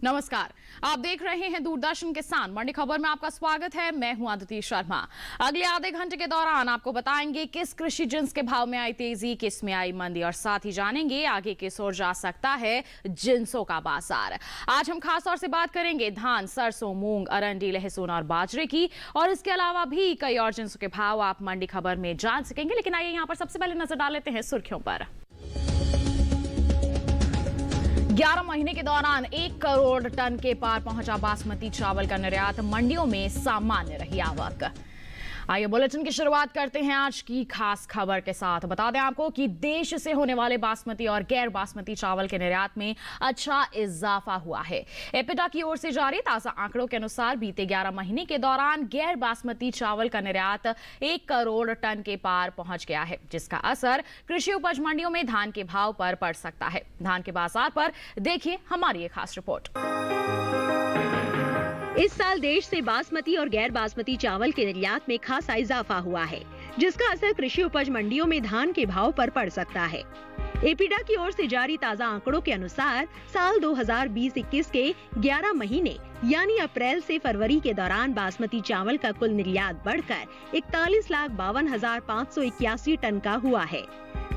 नमस्कार, आप देख रहे हैं दूरदर्शन किसान मंडी खबर में आपका स्वागत है। मैं हूं आदिति शर्मा। अगले आधे घंटे के दौरान आपको बताएंगे किस कृषि जिन्स के भाव में आई तेजी, किस में आई मंदी और साथ ही जानेंगे आगे किस ओर जा सकता है जिन्सों का बाजार। आज हम खास तौर से बात करेंगे धान, सरसों, मूंग, अरंडी, लहसुन और बाजरे की, और इसके अलावा भी कई और जिन्सों के भाव आप मंडी खबर में जान सकेंगे। लेकिन आइए यहाँ पर सबसे पहले नजर डाल लेते हैं सुर्खियों पर। 11 महीने के दौरान 1 करोड़ टन के पार पहुंचा बासमती चावल का निर्यात, मंडियों में सामान्य रही आवक। आइए बुलेटिन की शुरुआत करते हैं आज की खास खबर के साथ। बता दें आपको कि देश से होने वाले बासमती और गैर बासमती चावल के निर्यात में अच्छा इजाफा हुआ है। एपिडा की ओर से जारी ताजा आंकड़ों के अनुसार बीते 11 महीने के दौरान गैर बासमती चावल का निर्यात 1 करोड़ टन के पार पहुंच गया है, जिसका असर कृषि उपज मंडियों में धान के भाव पर पड़ सकता है। धान के बाजार पर देखिए हमारी एक खास रिपोर्ट। इस साल देश से बासमती और गैर बासमती चावल के निर्यात में खासा इजाफा हुआ है, जिसका असर कृषि उपज मंडियों में धान के भाव पर पड़ सकता है। एपिडा की ओर से जारी ताजा आंकड़ों के अनुसार साल 2020-21 के 11 महीने यानी अप्रैल से फरवरी के दौरान बासमती चावल का कुल निर्यात बढ़कर 41,52,581 टन का हुआ है,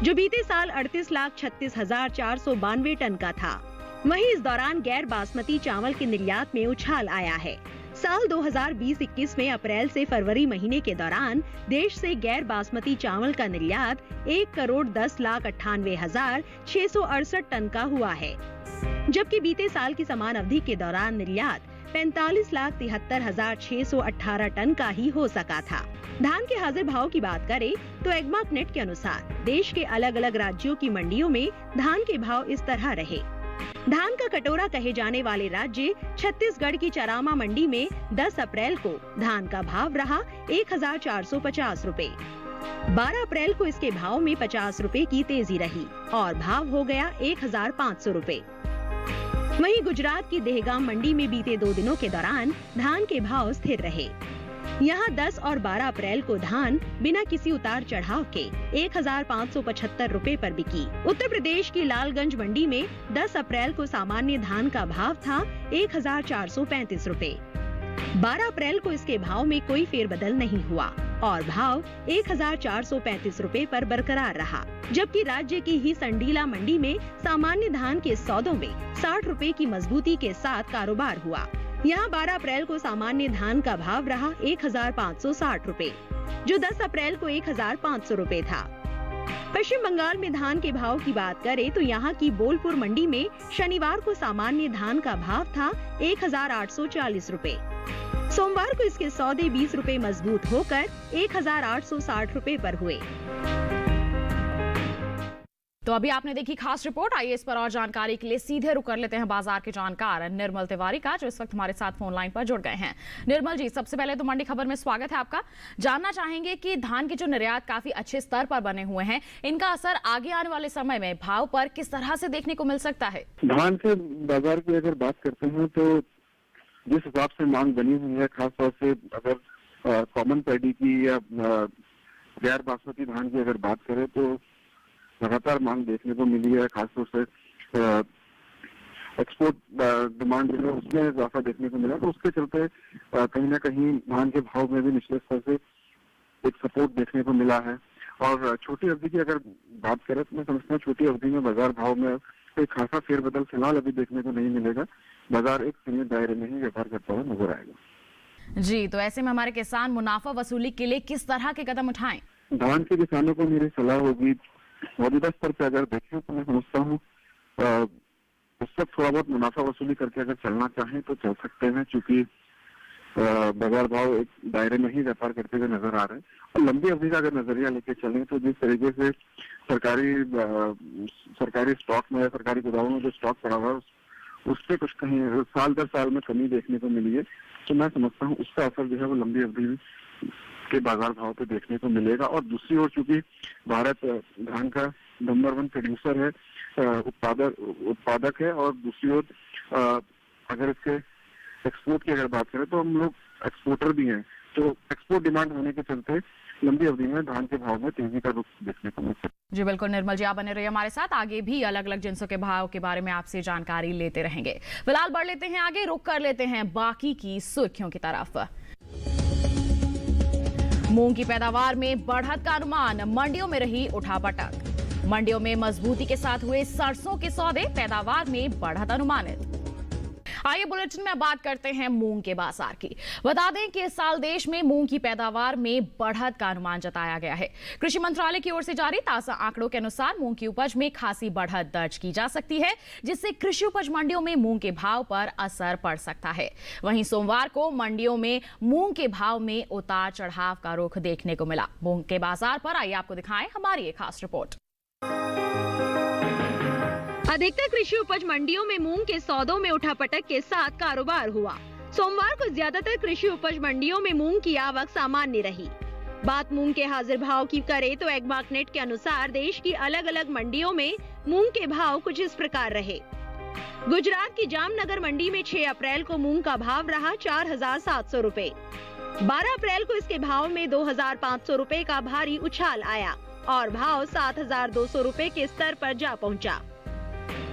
जो बीते साल 38,36,492 टन का था। वहीं इस दौरान गैर बासमती चावल के निर्यात में उछाल आया है। साल 2020-21 में अप्रैल से फरवरी महीने के दौरान देश से गैर बासमती चावल का निर्यात 1,10,98,668 टन का हुआ है, जबकि बीते साल की समान अवधि के दौरान निर्यात 45,73,618 टन का ही हो सका था। धान के हाजिर भाव की बात करें तो एग्मार्क नेट के अनुसार देश के अलग अलग राज्यों की मंडियों में धान के भाव इस तरह रहे। धान का कटोरा कहे जाने वाले राज्य छत्तीसगढ़ की चरामा मंडी में 10 अप्रैल को धान का भाव रहा 1,450 रुपए। 12 अप्रैल को इसके भाव में 50 रुपए की तेजी रही और भाव हो गया 1,500 रुपए। वहीं गुजरात की देहगाम मंडी में बीते 2 दिनों के दौरान धान के भाव स्थिर रहे। यहाँ 10 और 12 अप्रैल को धान बिना किसी उतार चढ़ाव के 1,575 रुपए पर बिकी। उत्तर प्रदेश की लालगंज मंडी में 10 अप्रैल को सामान्य धान का भाव था 1,435 रुपए। 12 अप्रैल को इसके भाव में कोई फेरबदल नहीं हुआ और भाव 1,435 रुपए पर बरकरार रहा, जबकि राज्य की ही संडीला मंडी में सामान्य धान के सौदों में 60 रुपए की मजबूती के साथ कारोबार हुआ। यहाँ 12 अप्रैल को सामान्य धान का भाव रहा 1,560 रुपए, जो 10 अप्रैल को 1,500 रुपए था। पश्चिम बंगाल में धान के भाव की बात करें तो यहाँ की बोलपुर मंडी में शनिवार को सामान्य धान का भाव था 1,840 रुपए। सोमवार को इसके सौदे 20 रुपए मजबूत होकर 1,860 रुपए पर हुए। तो अभी आपने देखी खास रिपोर्ट। आइए इस पर और जानकारी के लिए सीधे रुक कर लेते हैं बाजार के जानकार निर्मल तिवारी का, जो इस वक्त हमारे साथ फोन लाइन पर जुड़ गए हैं। निर्मल जी, सबसे पहले तो मंडी खबर में स्वागत है आपका। जानना चाहेंगे कि धान के जो निर्यात काफी अच्छे स्तर पर बने हुए हैं, इनका असर आगे आने वाले समय में भाव पर किस तरह से देखने को मिल सकता है? धान के बाजार की अगर बात करते हैं तो जिस हिसाब से मांग बनी हुई है, खासतौर से अगर कॉमन पैडी की या गैर बासमती धान की अगर बात करें तो लगातार मांग देखने को मिली है। खासतौर से एक्सपोर्ट डिमांड जो है उसमें इजाफा देखने को मिला, तो उसके चलते कहीं ना कहीं धान के भाव में भी निचले स्तर से एक सपोर्ट देखने को मिला है। और छोटी अवधि की अगर बात करें तो मैं समझता हूँ छोटी अवधि में बाजार भाव में कोई खासा फेरबदल फिलहाल अभी देखने को नहीं मिलेगा। बाजार एक सीमित दायरे में ही व्यापार करता हुआ नजर आएगा। जी, तो ऐसे में हमारे किसान मुनाफा वसूली के लिए किस तरह के कदम उठाएं? धान के किसानों को मेरी सलाह होगी, मौजूदा स्तर पे अगर देखें तो मैं समझता हूँ उस वक्त थोड़ा बहुत मुनाफा वसूली करके अगर चलना चाहें तो चल सकते हैं, क्योंकि बाजार भाव एक दायरे में ही व्यापार करते हुए नजर आ रहे हैं। और लंबी अवधि का अगर नजरिया लेके चलें तो जिस तरीके से सरकारी स्टॉक में, सरकारी गोदामों में जो स्टॉक पड़ा हुआ है उससे कुछ कहीं साल दर साल में कमी देखने को मिली है, तो मैं समझता हूँ उसका असर जो है वो लंबी अवधि के बाजार भाव पे देखने को मिलेगा। और दूसरी ओर चूंकि भारत धान का नंबर 1 प्रोड्यूसर है, उत्पादक है, और दूसरी ओर अगर इसके एक्सपोर्ट की अगर बात करें तो हम लोग एक्सपोर्टर भी हैं, तो एक्सपोर्ट डिमांड होने के चलते लंबी अवधि में धान के भाव में तेजी का रुख देखने को मिल सकता है। जी बिल्कुल निर्मल जी, आप बने रहिए हमारे साथ, आगे भी अलग अलग जिनसों के भाव के बारे में आपसे जानकारी लेते रहेंगे। फिलहाल बढ़ लेते हैं आगे, रुक कर लेते हैं बाकी की सुर्खियों की तरफ। मूंग की पैदावार में बढ़त का अनुमान, मंडियों में रही उठापटक। मंडियों में मजबूती के साथ हुए सरसों के सौदे, पैदावार में बढ़त अनुमानित। आइए बुलेटिन में बात करते हैं मूंग के बाजार की। बता दें कि इस साल देश में मूंग की पैदावार में बढ़त का अनुमान जताया गया है। कृषि मंत्रालय की ओर से जारी ताजा आंकड़ों के अनुसार मूंग की उपज में खासी बढ़त दर्ज की जा सकती है, जिससे कृषि उपज मंडियों में मूंग के भाव पर असर पड़ सकता है। वहीं सोमवार को मंडियों में मूंग के भाव में उतार चढ़ाव का रुख देखने को मिला। मूंग के बाजार पर आइए आपको दिखाएं हमारी एक खास रिपोर्ट। अधिकतर कृषि उपज मंडियों में मूंग के सौदों में उठापटक के साथ कारोबार हुआ। सोमवार को ज्यादातर कृषि उपज मंडियों में मूंग की आवक सामान्य रही। बात मूंग के हाजिर भाव की करें तो एग्मार्कनेट के अनुसार देश की अलग अलग मंडियों में मूंग के भाव कुछ इस प्रकार रहे। गुजरात की जामनगर मंडी में 6 अप्रैल को मूंग का भाव रहा 4,700 रुपए। 12 अप्रैल को इसके भाव में 2,500 रुपए का भारी उछाल आया और भाव 7,200 रुपए के स्तर पर जा पहुंचा।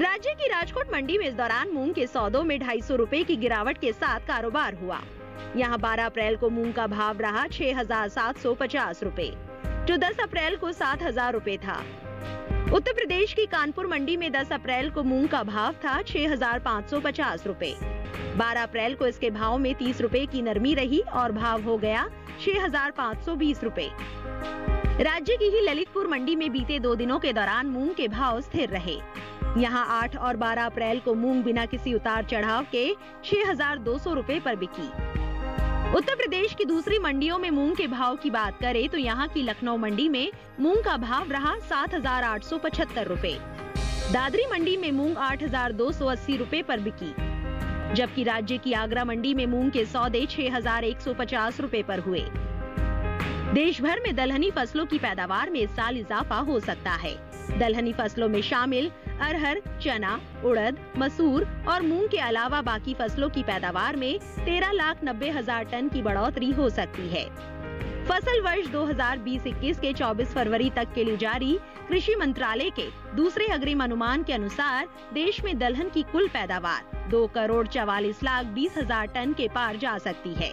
राज्य की राजकोट मंडी में इस दौरान मूंग के सौदों में 250 रुपए की गिरावट के साथ कारोबार हुआ। यहां 12 अप्रैल को मूंग का भाव रहा 6,750 रुपए, जो 10 अप्रैल को 7,000 रुपए था। उत्तर प्रदेश की कानपुर मंडी में 10 अप्रैल को मूंग का भाव था 6,550 रुपए। 12 अप्रैल को इसके भाव में 30 रुपए की नरमी रही और भाव हो गया 6,520 रुपए। राज्य की ही ललितपुर मंडी में बीते 2 दिनों के दौरान मूंग के भाव स्थिर रहे। यहां 8 और 12 अप्रैल को मूंग बिना किसी उतार चढ़ाव के 6,200 रुपए पर बिकी। उत्तर प्रदेश की दूसरी मंडियों में मूंग के भाव की बात करें तो यहां की लखनऊ मंडी में मूंग का भाव रहा 7,875 रुपए। दादरी मंडी में मूंग 8,280 रुपए पर बिकी, जबकि राज्य की आगरा मंडी में मूंग के सौदे 6,150 रुपए पर हुए। देश भर में दलहनी फसलों की पैदावार में इस साल इजाफा हो सकता है। दलहनी फसलों में शामिल अरहर, चना, उड़द, मसूर और मूंग के अलावा बाकी फसलों की पैदावार में 13,90,000 टन की बढ़ोतरी हो सकती है। फसल वर्ष 2020-21 के 24 फरवरी तक के लिए जारी कृषि मंत्रालय के दूसरे अग्रिम अनुमान के अनुसार देश में दलहन की कुल पैदावार 2,44,20,000 टन के पार जा सकती है,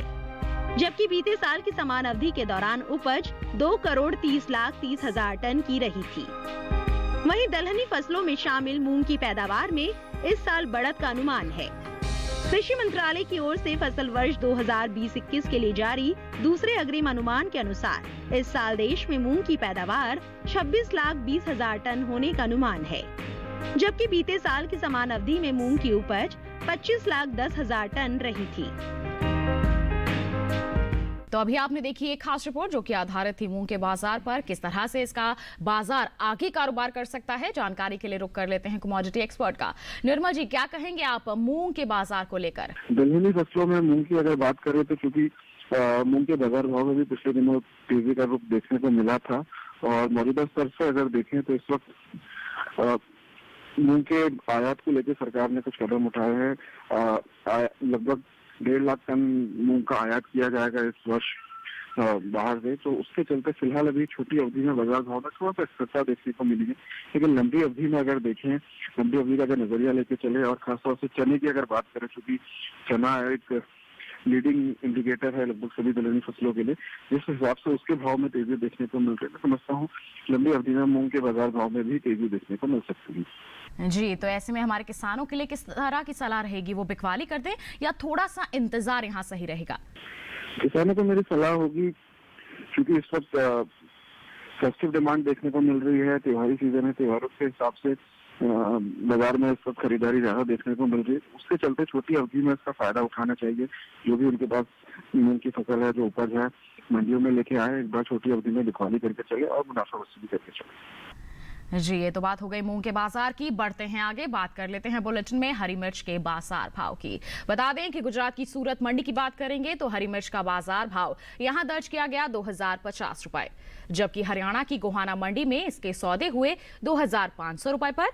जबकि बीते साल की समान अवधि के दौरान उपज 2,30,30,000 टन की रही थी। वहीं दलहनी फसलों में शामिल मूंग की पैदावार में इस साल बढ़त का अनुमान है। कृषि मंत्रालय की ओर से फसल वर्ष 2020-21 के लिए जारी दूसरे अग्रिम अनुमान के अनुसार इस साल देश में मूंग की पैदावार 26,20,000 टन होने का अनुमान है, जबकि बीते साल की समान अवधि में मूंग की उपज 25,10,000 टन रही थी। तो अभी आपने देखी एक खास रिपोर्ट जो कि आधारित थी मूंग के बाजार पर, किस तरह से इसका बाजार आगे कारोबार कर सकता है। जानकारी के लिए रुक कर लेते हैं कमोडिटी एक्सपर्ट का। निर्मल जी, क्या कहेंगे आप मूंग के बाजार को लेकर? दलहनी फसलों में मूंग की अगर बात करें तो चूंकि मूंग के बाजार भाव में भी पिछले दिनों तेजी का रुख देखने को मिला था और मौजूदा स्तर से अगर देखें तो इस वक्त मूंग के आयात को लेकर सरकार ने कुछ कदम उठाए हैं। लगभग 1.5 लाख टन मूंग का आयात किया जाएगा इस वर्ष बाहर से, तो उसके चलते फिलहाल अभी छोटी अवधि में बाजार भाव में थोड़ा सा स्थिरता देखने को मिली है। लेकिन लंबी अवधि में अगर देखें, लंबी अवधि का अगर नजरिया लेके चले और खासतौर से चने की अगर बात करें, चूंकि चना एक लीडिंग इंडिकेटर है लगभग सभी दलहनी फसलों के लिए, जिस हिसाब से उसके भाव में तेजी देखने को मिल रही है, मैं समझता हूँ लंबी अवधि में मूंग के बाजार भाव में भी तेजी देखने को मिल सकती है। जी, तो ऐसे में हमारे किसानों के लिए किस तरह की सलाह रहेगी? वो बिकवाली कर दें या थोड़ा सा इंतजार यहाँ सही रहेगा? किसानों को मेरी सलाह होगी, क्योंकि इस वक्त फेस्टिव डिमांड देखने को मिल रही है, त्योहारी सीजन है, त्योहारों के हिसाब से बाजार में इस वक्त खरीदारी ज्यादा देखने को मिल रही है। उसके चलते छोटी अवधि में इसका फायदा उठाना चाहिए। जो भी उनके पास मूंग की फसल है, जो उपज है, मंडियों में लेके आए, एक बार छोटी अवधि में बिकवाली करके चले और मुनाफा वसूली करके चले। जी, ये तो बात हो गई मूंग के बाजार की। बढ़ते हैं आगे, बात कर लेते हैं बुलेटिन में हरी मिर्च के बाजार भाव की। बता दें कि गुजरात की सूरत मंडी की बात करेंगे तो हरी मिर्च का बाजार भाव यहां दर्ज किया गया 2,050 रुपए, जबकि हरियाणा की गोहाना मंडी में इसके सौदे हुए 2,500 रुपए पर।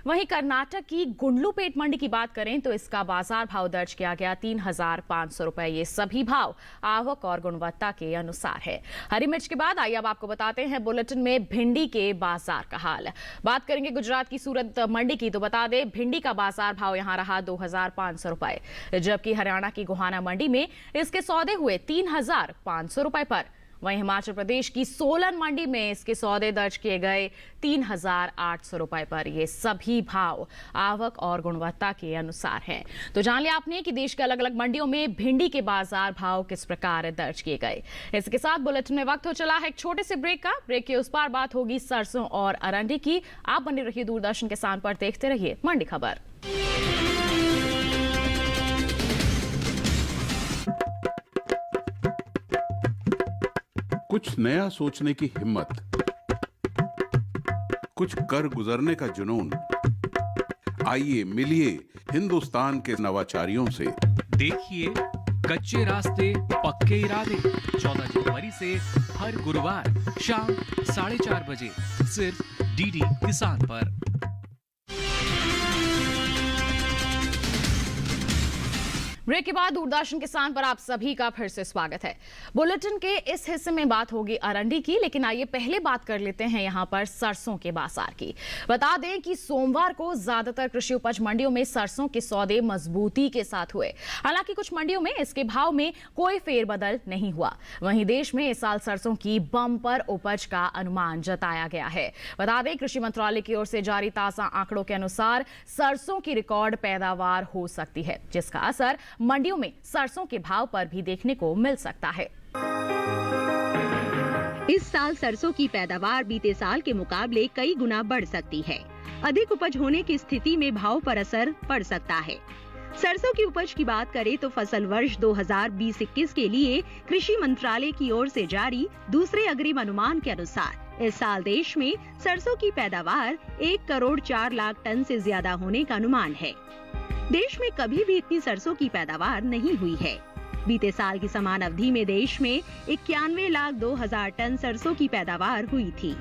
वहीं कर्नाटक की गुंडलुपेट मंडी की बात करें तो इसका बाजार भाव दर्ज किया गया 3,500 रुपए। ये सभी भाव आवक और गुणवत्ता के अनुसार है। हरी मिर्च के बाद आइए अब आपको बताते हैं बुलेटिन में भिंडी के बाजार का हाल। बात करेंगे गुजरात की सूरत मंडी की तो बता दें भिंडी का बाजार भाव यहां रहा 2,500 रुपए, जबकि हरियाणा की गोहाना मंडी में इसके सौदे हुए 3,500 रुपए पर। वहीं हिमाचल प्रदेश की सोलन मंडी में इसके सौदे दर्ज किए गए 3,800 रुपए पर। ये सभी भाव आवक और गुणवत्ता के अनुसार हैं। तो जान लिया आपने कि देश के अलग अलग मंडियों में भिंडी के बाजार भाव किस प्रकार दर्ज किए गए। इसके साथ बुलेटिन में वक्त हो चला है एक छोटे से ब्रेक का। ब्रेक के उस पार बात होगी सरसों और अरंडी की। आप बने रहिए दूरदर्शन किसान पर, देखते रहिए मंडी खबर। कुछ नया सोचने की हिम्मत, कुछ कर गुजरने का जुनून। आइए मिलिए हिंदुस्तान के नवाचारियों से। देखिए कच्चे रास्ते पक्के इरादे 14 जनवरी से हर गुरुवार शाम 4:30 बजे सिर्फ डीडी किसान पर। ब्रेक के बाद दूरदर्शन किसान पर आप सभी का फिर से स्वागत है। बुलेटिन के इस हिस्से में बात होगी अरंडी की, लेकिन आइए पहले बात कर लेते हैं यहां पर सरसों के बाजार की। बता दें कि सोमवार को ज्यादातर कृषि उपज मंडियों में सरसों के सौदे मजबूती के साथ हुए। हालांकि कुछ मंडियों में इसके भाव में कोई फेरबदल नहीं हुआ। वहीं देश में इस साल सरसों की बम्पर उपज का अनुमान जताया गया है। बता दें कृषि मंत्रालय की ओर से जारी ताजा आंकड़ों के अनुसार सरसों की रिकॉर्ड पैदावार हो सकती है, जिसका असर मंडियों में सरसों के भाव पर भी देखने को मिल सकता है। इस साल सरसों की पैदावार बीते साल के मुकाबले कई गुना बढ़ सकती है। अधिक उपज होने की स्थिति में भाव पर असर पड़ सकता है। सरसों की उपज की बात करें तो फसल वर्ष 2020-21 के लिए कृषि मंत्रालय की ओर से जारी दूसरे अग्रिम अनुमान के अनुसार इस साल देश में सरसों की पैदावार 1,04,00,000 टन से ज्यादा होने का अनुमान है। देश में कभी भी इतनी सरसों की पैदावार नहीं हुई है। बीते साल की समान अवधि में देश में 91,02,000 टन सरसों की पैदावार हुई थी।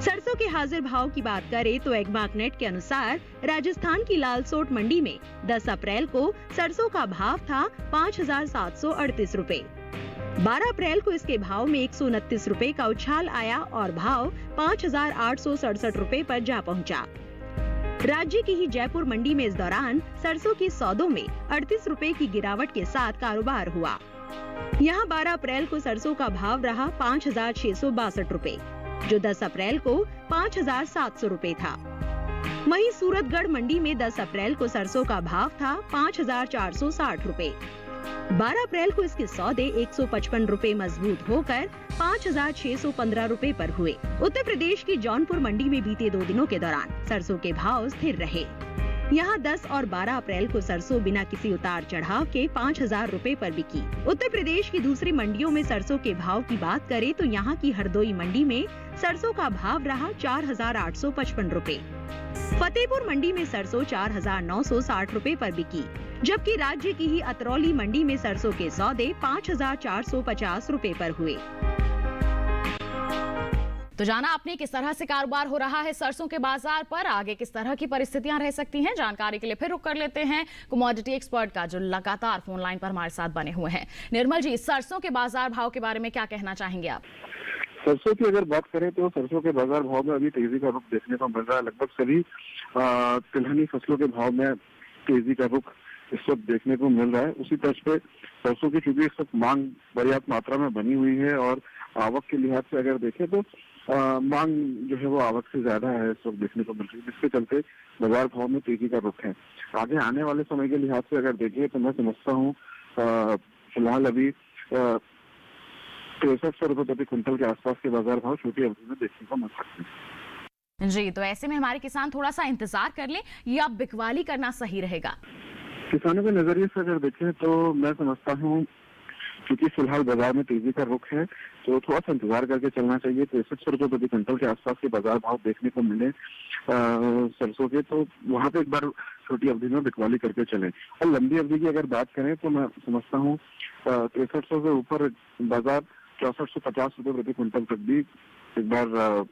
सरसों के हाजिर भाव की बात करें तो एग्मार्कनेट के अनुसार राजस्थान की लालसोट मंडी में 10 अप्रैल को सरसों का भाव था 5,738 रुपए। 12 अप्रैल को इसके भाव में 129 रुपए का उछाल आया और भाव 5,867 रुपए पर जा पहुंचा। राज्य की ही जयपुर मंडी में इस दौरान सरसों के सौदों में 38 रुपए की गिरावट के साथ कारोबार हुआ। यहां 12 अप्रैल को सरसों का भाव रहा 5,662 रुपए, जो 10 अप्रैल को 5,700 रुपए था। वहीं सूरतगढ़ मंडी में 10 अप्रैल को सरसों का भाव था 5,460 रुपए। 12 अप्रैल को इसके सौदे 155 रुपए मजबूत होकर 5,615 रुपए पर हुए। उत्तर प्रदेश की जौनपुर मंडी में बीते 2 दिनों के दौरान सरसों के भाव स्थिर रहे। यहाँ 10 और 12 अप्रैल को सरसों बिना किसी उतार चढ़ाव के 5,000 रुपए पर बिकी। उत्तर प्रदेश की दूसरी मंडियों में सरसों के भाव की बात करें तो यहाँ की हरदोई मंडी में सरसों का भाव रहा 4,855 रुपए। फतेहपुर मंडी में सरसों 4,960 रुपए पर बिकी, जबकि राज्य की ही अतरौली मंडी में सरसों के सौदे 5,450 रुपए पर हुए। तो जाना आपने किस तरह से कारोबार हो रहा है सरसों के बाजार पर, आगे किस तरह की परिस्थितियां रह सकती हैं। जानकारी के लिए फिर रुक कर लेते हैं कमोडिटी एक्सपर्ट का, जो लगातार फोन लाइन पर हमारे साथ बने हुए हैं। निर्मल जी, सरसों के बाजार भाव के बारे में क्या कहना चाहेंगे आप? सरसों की अगर बात करें तो सरसों के बाजार भाव में अभी तेजी का रुख देखने को मिल रहा है। लगभग सभी तिलहनी फसलों के भाव में तेजी का रुख इस वक्त देखने को मिल रहा है। उसी तर्ज पे सरसों की चूंकि इस वक्त मांग पर्याप्त मात्रा में बनी हुई है और आवक के लिहाज से अगर देखें तो मांग जो है वो आवक से ज्यादा है इस वक्त देखने को मिल रही है, जिसके चलते बाजार भाव में तेजी का रुख है। आगे आने वाले समय के लिहाज से अगर देखिए तो मैं समझता हूँ फिलहाल अभी 6300 रुपए प्रति क्विंटल के आसपास के बाजार भाव छोटी अवधि में देखने को मिल सकते हैं। जी, तो ऐसे में हमारे किसान थोड़ा सा इंतजार कर लें या बिकवाली करना सही रहेगा? किसानों के नजरिए से अगर देखें तो मैं समझता हूँ क्योंकि फिलहाल बाजार में तेजी का रुख है तो थोड़ा सा इंतजार करके चलना चाहिए। 6300 रुपए प्रति क्विंटल के आसपास के बाजार भाव देखने को मिले सरसों के, तो वहां पे एक बार छोटी अवधि में बिकवाली करके चले। और लंबी अवधि की अगर बात करें तो मैं समझता हूँ 6300 से ऊपर बाजार 6450 रुपए प्रति क्विंटल तक भी एक बार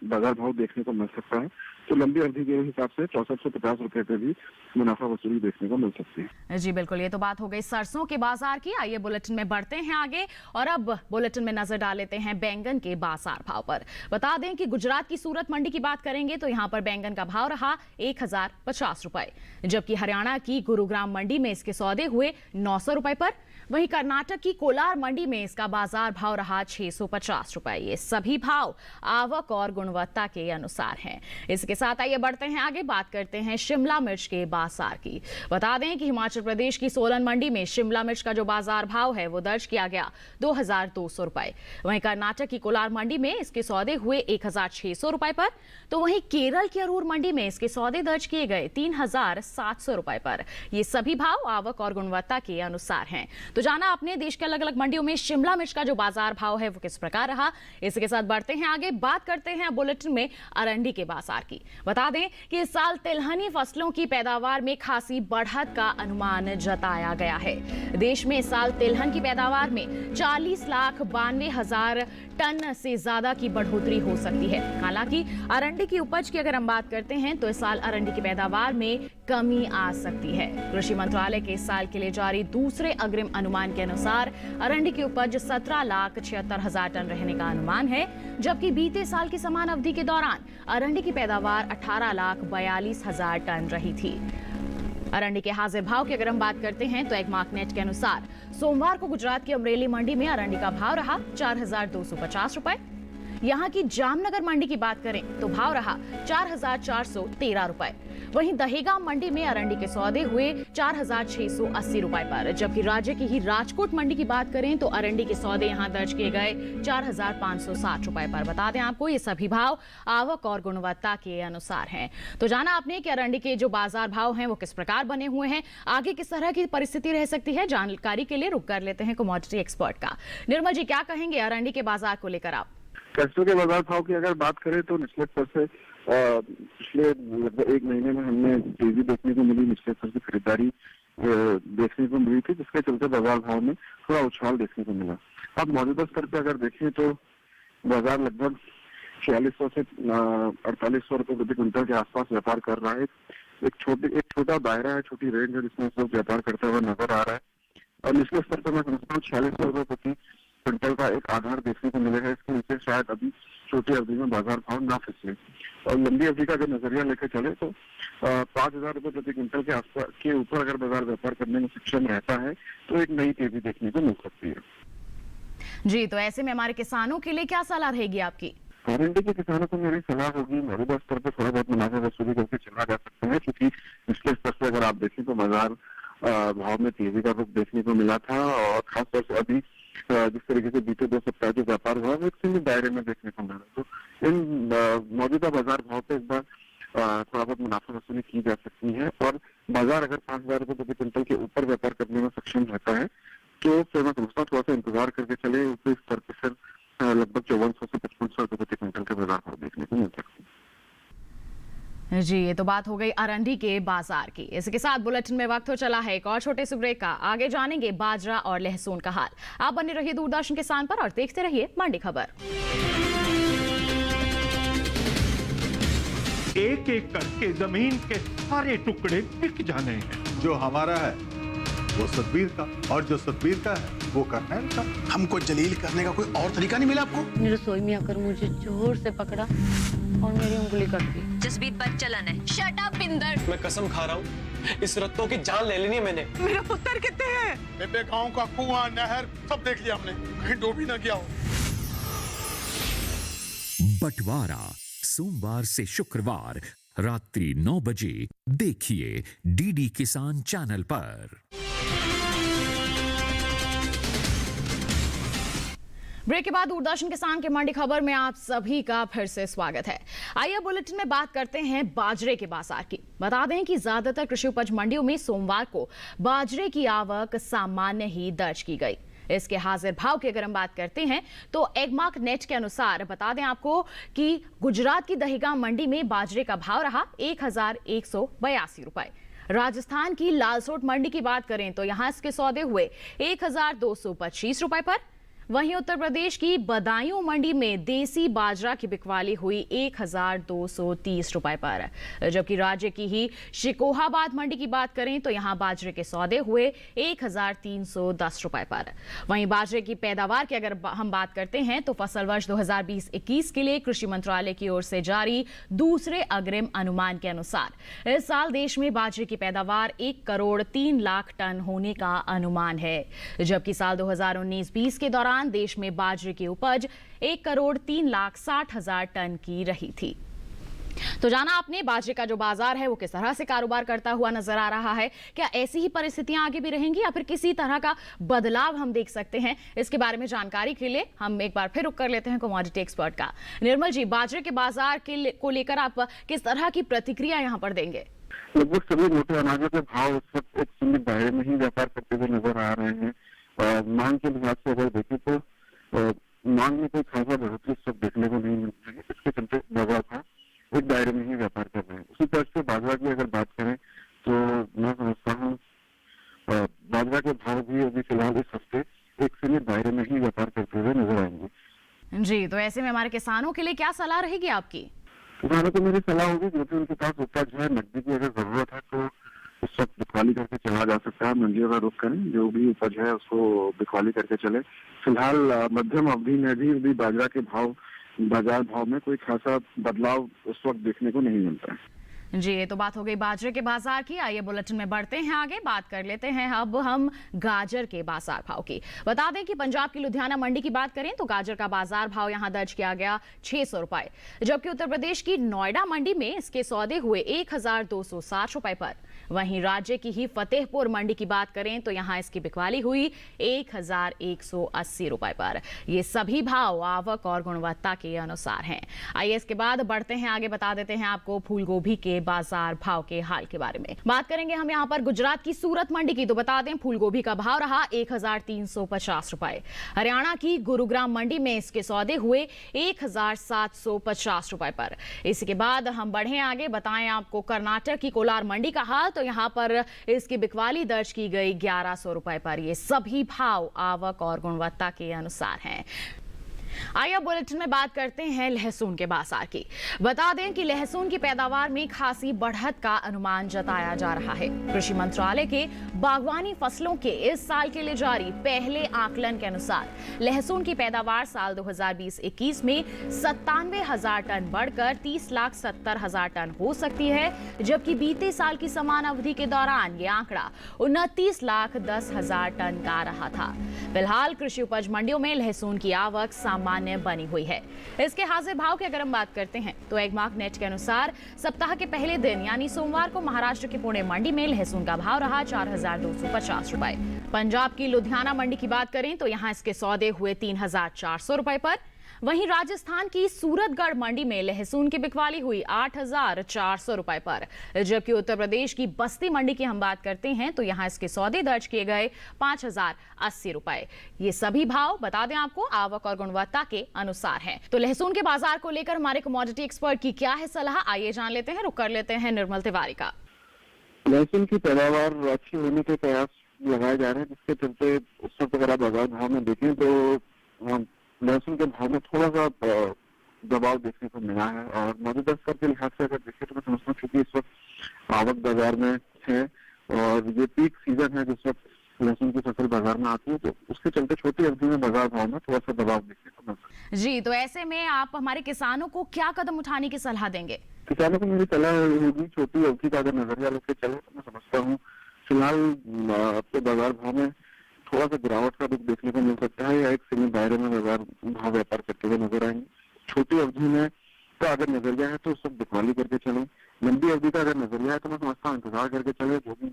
बाजार भाव देखने को मिल सकता है। तो लंबी अवधि के हिसाब से 6450 रुपए पे भी मुनाफा वसूली देखने को मिल सकती है। जी बिल्कुल, ये तो बात हो गई सरसों के बाजार की। आइए बुलेटिन में बढ़ते हैं आगे और अब बुलेटिन में नजर डाल लेते हैं बैंगन के बाजार भाव पर। बता दें कि गुजरात की सूरत मंडी की बात करेंगे तो यहाँ पर बैंगन का भाव रहा 1050 रुपए, जबकि हरियाणा की गुरुग्राम मंडी में इसके सौदे हुए 900 रुपए पर। वहीं कर्नाटक की कोलार मंडी में इसका बाजार भाव रहा 650 रुपए। ये सभी भाव आवक और गुणवत्ता के अनुसार हैं। इसके साथ आइए बढ़ते हैं आगे, बात करते हैं शिमला मिर्च के बाजार की। बता दें कि हिमाचल प्रदेश की सोलन मंडी में शिमला मिर्च का जो बाजार भाव है वो दर्ज किया गया 2200 रुपए। वहीं कर्नाटक की कोलार मंडी में इसके सौदे हुए 1600 रुपए पर। तो वहीं केरल की अरूर मंडी में इसके सौदे दर्ज किए गए 3700 रुपए पर। ये सभी भाव आवक और गुणवत्ता के अनुसार हैं। तो जाना अपने देश के अलग अलग मंडियों में शिमला मिर्च का जो बाजार भाव है वो किस प्रकार रहा। इसके साथ बढ़ते हैं आगे, बात करते हैं बुलेटिन में अरंडी के बाजार की। बता दें कि इस साल तिलहनी फसलों की पैदावार में खासी बढ़त का अनुमान जताया गया है। देश में इस साल तिलहन की पैदावार में 40,92,000 टन से ज्यादा की बढ़ोतरी हो सकती है। हालांकि अरंडी की उपज की अगर हम बात करते हैं तो इस साल अरंडी की पैदावार में कमी आ सकती है। कृषि मंत्रालय के इस साल के लिए जारी दूसरे अग्रिम अनुमान के अनुसार अरंडी की उपज 17,76,000 टन रहने का अनुमान है, जबकि बीते साल की समान अवधि के दौरान अरंडी की पैदावार 18,42,000 टन रही थी। अरंडी के हाजिर भाव की अगर हम बात करते हैं तो एगमार्कनेट के अनुसार सोमवार को गुजरात की अमरेली मंडी में अरंडी का भाव रहा 4,250 रुपए। यहाँ की जामनगर मंडी की बात करें तो भाव रहा 4,413 रुपए। वहीं दहेगांव मंडी में अरंडी के सौदे हुए 4,680 रुपए पर, जबकि राज्य की ही राजकोट मंडी की बात करें तो अरंडी के सौदे यहां दर्ज किए गए 4,560 रुपए पर। बता दें आपको ये सभी भाव आवक और गुणवत्ता के अनुसार हैं। तो जाना आपने कि अरंडी के जो बाजार भाव हैं वो किस प्रकार बने हुए हैं, आगे किस तरह की परिस्थिति रह सकती है, जानकारी के लिए रुक कर लेते हैं कमोडिटी एक्सपर्ट का। निर्मल जी, क्या कहेंगे अरंडी के बाजार को लेकर आप? सरसों के बाजार भाव की अगर बात करें तो निचले स्तर से पिछले लगभग एक महीने में हमने तेजी देखने को मिली, निचले स्तर की खरीदारी देखने को मिली थी, जिसके चलते बाजार भाव में थोड़ा उछाल देखने को मिला। अब मौजूदा स्तर पे अगर देखें तो बाजार लगभग 4600 से 4800 रुपए प्रति क्विंटल के आसपास व्यापार कर रहा है। एक छोटा दायरा है, छोटी रेंज है जिसमें सब व्यापार करते हुए नजर आ रहा है। और निचले स्तर पर मैं समझता हूँ 4600 रुपए प्रति क्विंटल का एक आधार देखने को मिलेगा। इसके नीचे शायद अभी छोटी अवधि में बाजार भाव ना फिसले। और लंबी अवधि का अगर नजरिया लेकर चले तो 5,000 रुपए प्रति क्विंटल के आसपास के ऊपर अगर बाजार व्यापार करने में सक्षम रहता है तो एक नई तेजी देखने को मिल सकती है। जी, तो ऐसे में हमारे किसानों के लिए क्या सलाह रहेगी आपकी? अरंडी के किसानों को मेरी सलाह होगी, मौजूदा स्तर पर थोड़ा बहुत मुनाफा वसूली करके चला जा सकता है, क्योंकि निचले स्तर से अगर आप देखें तो बाजार भाव में तेजी का रुख देखने को मिला था। और खासतौर से अभी जिस तरीके से बीते 2 सप्ताह जो व्यापार हुआ वो एक सीमित दायरे में देखने को मिला। तो इन मौजूदा बाजार भाव पे एक बार थोड़ा बहुत मुनाफा वसूली की जा सकती है। और बाजार अगर 5,000 रुपए प्रति क्विंटल के ऊपर व्यापार करने में सक्षम रहता है तो फिर मैं समझता हूँ थोड़ा सा इंतजार करके चले, उस स्तर पर फिर लगभग 5400 से 5500 रुपए प्रति क्विंटल के बाजार भाव देखने को मिल सकते हैं। जी, ये तो बात हो गई अरंडी के बाजार की। इसके साथ बुलेटिन में वक्त हो चला है एक और छोटे से ब्रेक का। आगे जानेंगे बाजरा और लहसुन का हाल। आप बने रहिए दूरदर्शन किसान पर और देखते रहिए मंडी खबर। एक एक करके जमीन के सारे टुकड़े बिक जाने हैं। जो हमारा है वो सतबीर का, और जो सतबीर का है वो करनैल का। हमको जलील करने का कोई और तरीका नहीं मिला आपको? रसोई में आकर मुझे जोर से पकड़ा और मेरी उंगली कट गई। जसबीर बद चलन है। Shut up Binder. मैं कसम खा रहा हूँ इस रत्तों की जान ले लेनी है मैंने। मेरा पुत्र कितने हैं? बेबे गांव का कुआं, नहर सब देख लिया हमने, कहीं डूबी ना गया हो। बंटवारा सोमवार से शुक्रवार रात्रि 9 बजे देखिए डीडी किसान चैनल पर। ब्रेक के बाद दूरदर्शन किसान के मंडी खबर में आप सभी का फिर से स्वागत है। आइए बुलेटिन में बात करते हैं बाजरे के बाजार की। बता दें कि ज्यादातर कृषि उपज मंडियों में सोमवार को बाजरे की आवक सामान्य ही दर्ज की गई। इसके हाजिर भाव की अगर हम बात करते हैं तो एगमार्कनेट के अनुसार बता दें आपको कि गुजरात की दहेगांव मंडी में बाजरे का भाव रहा 1,182 रुपए। राजस्थान की लालसोट मंडी की बात करें तो यहां इसके सौदे हुए 1,225 रुपए पर। वहीं उत्तर प्रदेश की बदायूं मंडी में देसी बाजरा की बिकवाली हुई 1230 रुपए पर, जबकि राज्य की ही शिकोहाबाद मंडी की बात करें तो यहां बाजरे के सौदे हुए 1310 रुपए पर। वहीं बाजरे की पैदावार की अगर हम बात करते हैं तो फसल वर्ष 2020-21 के लिए कृषि मंत्रालय की ओर से जारी दूसरे अग्रिम अनुमान के अनुसार इस साल देश में बाजरे की पैदावार 1 करोड़ 3 लाख टन होने का अनुमान है, जबकि साल 2019-20 के दौरान देश में बाजरे की उपज 1 करोड़ 3 लाख 60 हजार टन की रही थी। तो जाना आपने बाजरे का जो बाजार है वो किस तरह से कारोबार करता हुआ नजर आ रहा है। क्या ऐसी ही परिस्थितियां आगे भी रहेंगी या फिर किसी तरह का बदलाव हम देख सकते हैं? इसके बारे में जानकारी के लिए हम एक बार फिर रुक कर लेते हैं कमोडिटी एक्सपर्ट का। निर्मल जी, बाजरे के बाजार को लेकर आप किस तरह की प्रतिक्रिया यहाँ पर देंगे? लगभग सभी मोटे अनाजों के भाव इस वक्त एक सीमित दायरे में ही व्यापार करते हुए नजर आ रहे हैं। मांग के लिहाज से अगर देखें तो मांग में कोई खासा बढ़ोतरी इस वक्त देखने को नहीं मिल रही है। इसके चलते बाजार भाव एक दायरे में ही व्यापार कर रहे हैं। उसी तरह से बाजरा की अगर बात करें तो मैं समझता हूँ बाजरा के भाव भी अभी फिलहाल इस हफ्ते एक सीमित दायरे में ही व्यापार करते हुए नजर आएंगे। जी, तो ऐसे में हमारे किसानों के लिए क्या सलाह रहेगी आपकी? किसानों को मेरी सलाह होगी जो कि उनके पास उपज है, नकदी की अगर जरूरत है तो उस वक्त बिकवाली करके चला जा सकता है। मंडियों का रुख करें, जो भी उपज है उसको बिकवाली करके चले। फिलहाल मध्यम अवधि में भी बाजरा के भाव, बाजार भाव में कोई खासा बदलाव उस वक्त देखने को नहीं मिलता है। जी, ये तो बात हो गई बाजरे के बाजार की। आइए बुलेटिन में बढ़ते हैं आगे, बात कर लेते हैं अब हम गाजर के बाजार भाव की। बता दें कि पंजाब की लुधियाना मंडी की बात करें तो गाजर का बाजार भाव यहां दर्ज किया गया 600 रुपए, जबकि उत्तर प्रदेश की नोएडा मंडी में इसके सौदे हुए 1260 रुपए पर। वहीं राज्य की ही फतेहपुर मंडी की बात करें तो यहां इसकी बिकवाली हुई 1180 रुपए पर। ये सभी भाव आवक और गुणवत्ता के अनुसार हैं। आइए इसके बाद बढ़ते हैं आगे, बता देते हैं आपको फूल गोभी के बाजार भाव के हाल के बारे में। बात करेंगे हम यहां पर गुजरात की सूरत मंडी की, तो बता दें फूल गोभी का भाव रहा 1350 रुपए। हरियाणा की गुरुग्राम मंडी में इसके सौदे हुए 1750 रुपए पर। इसके बाद हम बढ़े आगे, बताएं आपको कर्नाटक की कोलार मंडी का हाल, तो यहां पर इसकी बिकवाली दर्ज की गई 1100 रुपए पर। ये सभी भाव आवक और गुणवत्ता के अनुसार हैं। आइए अब बुलेटिन में बात करते हैं लहसुन के बाजार की। बता दें कि लहसुन की पैदावार में खासी बढ़त का अनुमान जताया जा रहा है। कृषि मंत्रालय के बागवानी फसलों के इस साल के लिए जारी पहले आकलन के अनुसार लहसुन की पैदावार साल 2020-21 में 97,000 टन बढ़कर 30,70,000 टन हो सकती है, जबकि बीते साल की समान अवधि के दौरान ये आंकड़ा 29,10,000 टन का रहा था। फिलहाल कृषि उपज मंडियों में लहसुन की आवक सामान्य बनी हुई है। इसके हाजिर भाव की अगर हम बात करते हैं तो एगमार्क नेट के अनुसार सप्ताह के पहले दिन यानी सोमवार को महाराष्ट्र के पुणे मंडी में लहसुन का भाव रहा 4,250 रुपए। पंजाब की लुधियाना मंडी की बात करें तो यहां इसके सौदे हुए 3,400 रुपए पर। वहीं राजस्थान की सूरतगढ़ मंडी में लहसुन की बिकवाली हुई 8,400 रुपए पर, जबकि उत्तर प्रदेश की बस्ती मंडी की हम बात करते हैं तो यहां इसके सौदे दर्ज किए गए 5,080 रुपए। ये सभी भाव बता दें आपको आवक और गुणवत्ता के अनुसार हैं। तो लहसुन के बाजार को लेकर हमारे कमोडिटी एक्सपर्ट की क्या है सलाह, आइए जान लेते हैं। रुक कर लेते हैं निर्मल तिवारी का। लहसुन की पैदावार अच्छी होने के प्रयास लगाए जा रहे हैं, जिसके चलते उस वक्त अगर आप बाजार भाव में देखें तो लहसुन के भाव में थोड़ा सा दबाव देखने को मिला है। और मौजूदा स्तर के लिहाज से अगर देखें तो मैं समझता हूँ क्योंकि इस वक्त आवक बाजार में है और ये पीक सीजन है जिस वक्त लहसुन की फसल बाजार में आती है, तो उसके चलते छोटी अवधि में बाजार भाव में थोड़ा सा दबाव देखने को मिल सकता है। जी, तो ऐसे में आप हमारे किसानों को क्या कदम उठाने की सलाह देंगे? किसानों को मेरी सलाह होगी छोटी अवधि का अगर नजरिया लेके चले तो मैं समझता हूँ फिलहाल आपके बाजार भाव में थोड़ा सा गिरावट का रुख देखने को मिल सकता है या एक सीमित दायरे में बाजार भाव व्यापार करते हुए नजर आएंगे। छोटी अवधि में का अगर नजरिया है तो उस वक्त बिकवाली करके चले। लंबी अवधि का अगर नजरिया है तो मैं समझता हूँ इंतजार करके चले। जो भी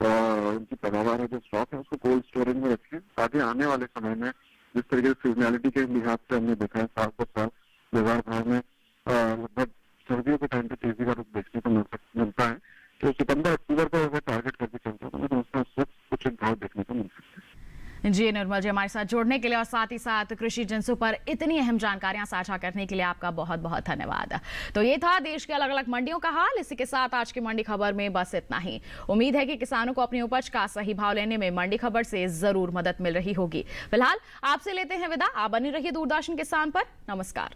उनकी पैदावार है, जो स्टॉक है, उसको कोल्ड स्टोरेज में रखें ताकि आने वाले समय में जिस तरीके से सीजनैलिटी के लिहाज से हमने देखा है साल पर साल बाजार भाव में लगभग सर्दियों के टाइम पे तेजी का रुख देखने को मिलता है, तो सितंबर अक्टूबर को अगर टारगेट करके चलते हैं तो मैं समझता हूँ उस वक्त कुछ भाव देखने को मिल सकते हैं। जी निर्मल जी, हमारे साथ जुड़ने के लिए और साथ ही साथ कृषि जिन्सों पर इतनी अहम जानकारियां साझा करने के लिए आपका बहुत बहुत धन्यवाद। तो ये था देश के अलग अलग मंडियों का हाल। इसी के साथ आज की मंडी खबर में बस इतना ही। उम्मीद है कि किसानों को अपनी उपज का सही भाव लेने में मंडी खबर से जरूर मदद मिल रही होगी। फिलहाल आपसे लेते हैं विदा। आप बनी रहिए दूरदर्शन किसान पर। नमस्कार।